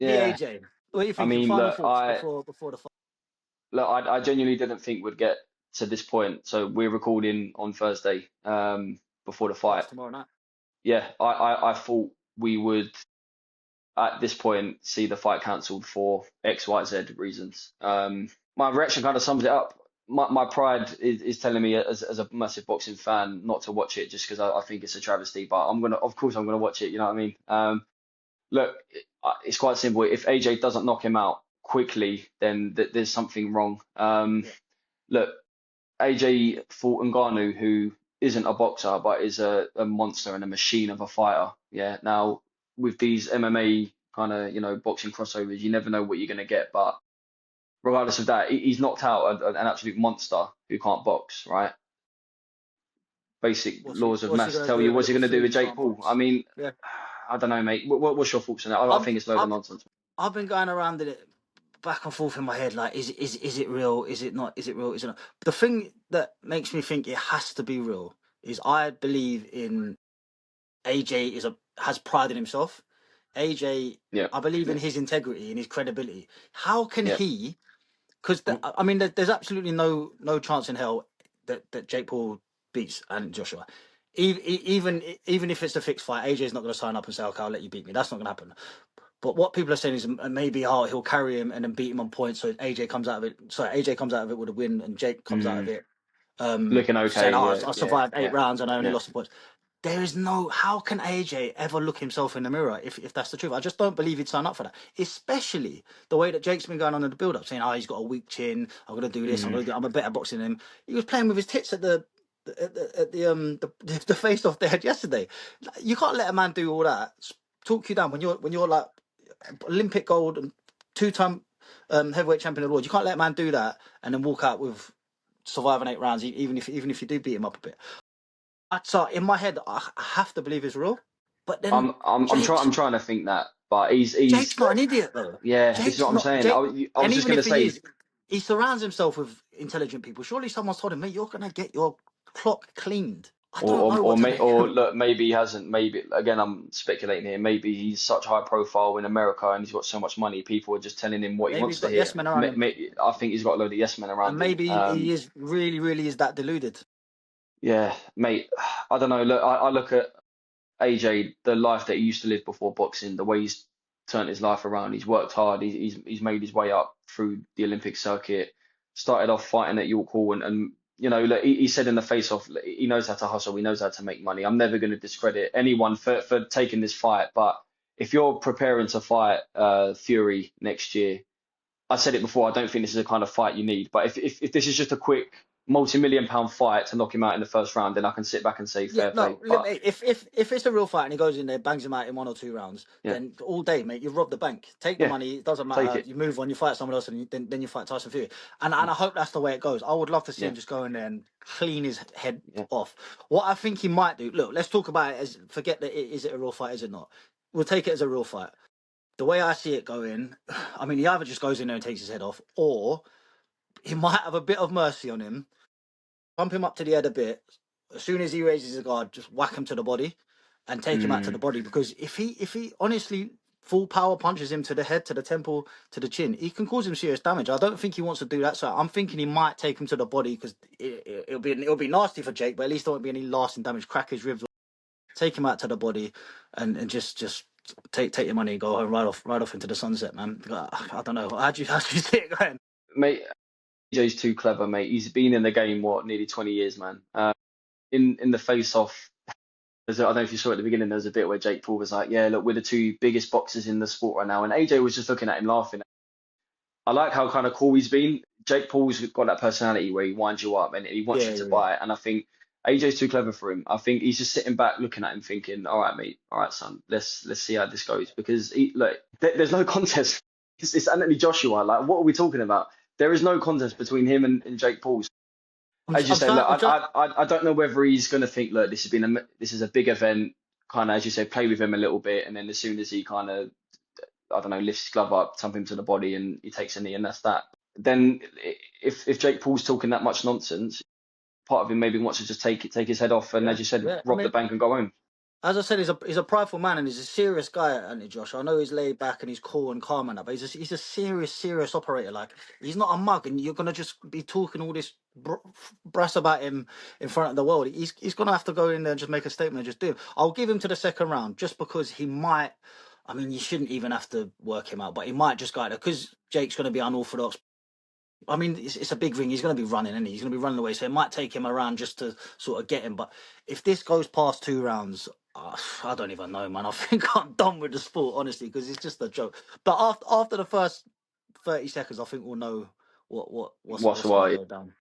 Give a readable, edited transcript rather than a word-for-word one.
Yeah. AJ. What are you I thinking? mean, Final look, thoughts before the fight. I genuinely didn't think we'd get to this point. So we're recording on Thursday, before the Oh, fight. it's tomorrow night. Yeah, I thought we would at this point see the fight cancelled for X, Y, Z reasons. My reaction kind of sums it up. My pride is telling me as a massive boxing fan not to watch it just because I think it's a travesty. But of course, I'm gonna watch it. You know what I mean? Look, it's quite simple. If AJ doesn't knock him out quickly, then there's something wrong. Yeah. Look, AJ fought Ngannou, who isn't a boxer but is a monster and a machine of a fighter. Yeah. Now with these MMA kind of boxing crossovers, you never know what you're gonna get. But regardless of that, he's knocked out an absolute monster who can't box. Right? Basic laws of What's he maths gonna tell do you with a what's he little gonna do fool with who Jake can't Paul. I box? mean, Yeah. I don't know, mate. What's your thoughts on that? I I've think it's a load of nonsense. I've been going around it back and forth in my head, like, is it real? Is it not? Is it real? Is it not? The thing that makes me think it has to be real is I believe in AJ has pride in himself. AJ, Yeah, I believe yeah, in his integrity and his credibility. How can yeah. he? Because I mean, there's absolutely no chance in hell that Jake Paul beats Anthony Joshua. Even if it's a fixed fight, AJ's not going to sign up and say, "Okay, I'll let you beat me." That's not going to happen. But what people are saying is maybe he'll carry him and then beat him on points, so AJ comes out of it. Sorry, AJ comes out of it with a win, and Jake comes out of Mm, it looking saying, okay. "Oh, Yeah, I yeah, survived eight yeah, rounds and I only yeah. lost the points." There is no. How can AJ ever look himself in the mirror if that's the truth? I just don't believe he'd sign up for that. Especially the way that Jake's been going on in the build-up, saying, "Oh, he's got a weak chin. I'm gonna do this. Mm, I'm a better boxer than him." He was playing with his tits the face off they had yesterday. You can't let a man do all that. Talk you down when you're like Olympic gold and two-time heavyweight champion of the world. You can't let a man do that and then walk out with surviving eight rounds, even if you do beat him up a bit. So in my head, I have to believe it's real. But then I'm trying to think that, but Jake's not an idiot though. yeah. This is Jake's what I'm not saying. Jake. I And was just even gonna if he say. is, he surrounds himself with intelligent people. Surely someone's told him, mate, you're gonna get your clock cleaned. I don't know what's happening. Or look, maybe he hasn't. Maybe again, I'm speculating here. Maybe he's such high profile in America and he's got so much money. People are just telling him what he Maybe wants he's to got hear. yes men around him, I think he's got a load of yes men and around him. maybe he is really is that deluded. Yeah, mate. I don't know. Look, I look at AJ, the life that he used to live before boxing, the way he's turned his life around. He's worked hard. He's made his way up through the Olympic circuit. Started off fighting at York Hall, and look, he said in the face off, he knows how to hustle. He knows how to make money. I'm never going to discredit anyone for taking this fight, but if you're preparing to fight Fury next year, I said it before. I don't think this is the kind of fight you need. But if this is just a quick multi-million-pound fight to knock him out in the first round, then I can sit back and say Yeah, fair play. no. But Mate, if it's a real fight and he goes in there, bangs him out in 1 or 2 rounds, yeah, then all day, mate, you've robbed the bank. Take the yeah, money. It doesn't take matter. it. You move on. You fight someone else, and then you fight Tyson Fury. And I hope that's the way it goes. I would love to see Yeah, him just go in there and clean his head yeah. off. What I think he might do. Look, let's talk about it. As forget that is it a real fight? Is it not? We'll take it as a real fight. The way I see it going, I mean, he either just goes in there and takes his head off, or he might have a bit of mercy on him, bump him up to the head a bit. As soon as he raises his guard, just whack him to the body and take him out to the Mm, body. Because if he honestly full power punches him to the head, to the temple, to the chin, he can cause him serious damage. I don't think he wants to do that. So I'm thinking he might take him to the body because it'll be nasty for Jake, but at least there won't be any lasting damage. Crack his ribs, take him out to the body, and just take your money and go home right off into the sunset, man. I don't know. How do you see it going? mate, AJ's too clever, mate. He's been in the game nearly 20 years, man. In the face off, I don't know if you saw at the beginning. There was a bit where Jake Paul was like, "Yeah, look, we're the two biggest boxers in the sport right now," and AJ was just looking at him laughing. I like how kind of cool he's been. Jake Paul's got that personality where he winds you up and he wants Yeah, you to yeah, yeah. buy it. And I think AJ's too clever for him. I think he's just sitting back looking at him thinking, all right, mate, all right, son, let's see how this goes. Because look, there's no contest. It's Anthony Joshua. Like, what are we talking about? There is no contest between him and Jake Paul. As you I'm say, look, trying. I'm trying. I don't know whether he's going to think, look, this is a big event, kind of, as you say, play with him a little bit, and then as soon as he kind of, I don't know, lifts his glove up, thump him to the body, and he takes a knee, and that's that. Then if Jake Paul's talking that much nonsense, part of him maybe wants to just take his head off, and Yeah, as you said, yeah. I rob the mean, bank and go home. As I said, he's a prideful man and he's a serious guy, Anthony Josh. I know he's laid back and he's cool and calm and that, but he's a serious operator. Like, he's not a mug, and you're gonna just be talking all this brass about him in front of the world. He's gonna have to go in there and just make a statement and just do it. I'll give him to the second round just because he might. I mean, you shouldn't even have to work him out, but he might just go there because Jake's gonna be unorthodox. I mean, it's a big ring. He's going to be running, isn't he? He's going to be running away, so it might take him around just to sort of get him. But if this goes past 2 rounds, I don't even know, man. I think I'm done with the sport, honestly, because it's just a joke. But after the first 30 seconds, I think we'll know what's What's going to why? go down.